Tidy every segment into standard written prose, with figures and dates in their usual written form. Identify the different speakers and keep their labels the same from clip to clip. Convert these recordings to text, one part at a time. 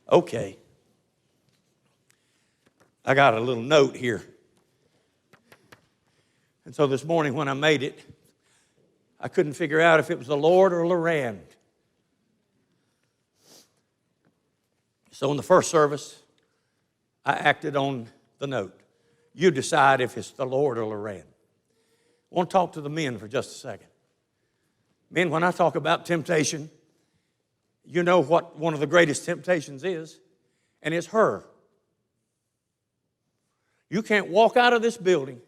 Speaker 1: Okay. I got a little note here. And so this morning when I made it, I couldn't figure out if it was the Lord or Loran. So in the first service, I acted on the note. You decide if it's the Lord or Loran. I want to talk to the men for just a second. Men, when I talk about temptation, you know what one of the greatest temptations is, and it's her. You can't walk out of this building,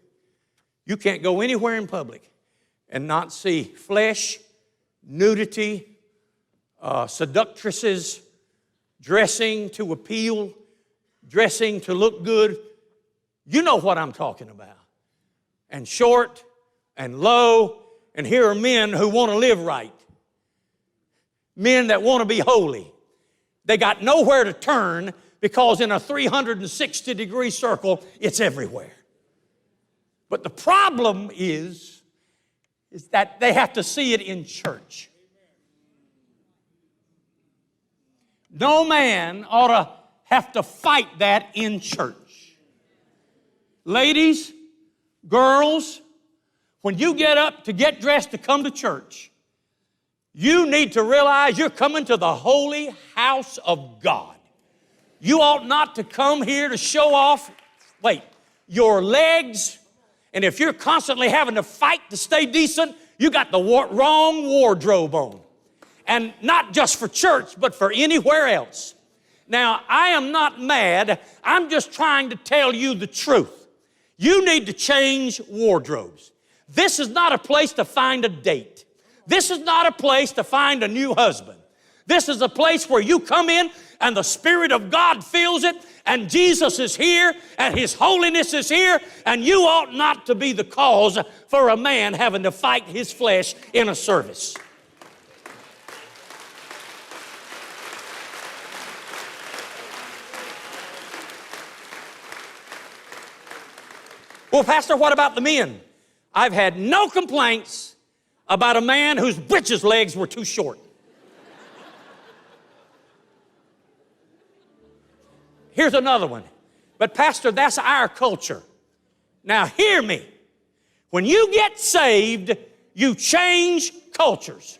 Speaker 1: you can't go anywhere in public and not see flesh, nudity, seductresses, dressing to appeal, dressing to look good. You know what I'm talking about. And short and low, and here are men who want to live right. Men that want to be holy. They got nowhere to turn because in a 360-degree circle, it's everywhere. But the problem is that they have to see it in church. No man ought to have to fight that in church. Ladies, girls, when you get up to get dressed to come to church, you need to realize you're coming to the holy house of God. You ought not to come here to show off, your legs. And if you're constantly having to fight to stay decent, you got the wrong wardrobe on. And not just for church, but for anywhere else. Now, I am not mad. I'm just trying to tell you the truth. You need to change wardrobes. This is not a place to find a date. This is not a place to find a new husband. This is a place where you come in and the Spirit of God fills it, and Jesus is here, and His holiness is here, and you ought not to be the cause for a man having to fight his flesh in a service. Well, Pastor, what about the men? I've had no complaints about a man whose breeches legs were too short. Here's another one. But Pastor, that's our culture. Now hear me. When you get saved, you change cultures.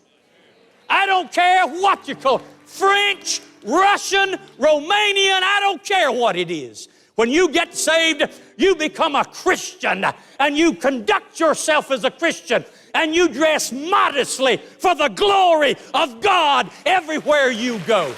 Speaker 1: I don't care what you call it. French, Russian, Romanian, I don't care what it is. When you get saved, you become a Christian and you conduct yourself as a Christian and you dress modestly for the glory of God everywhere you go.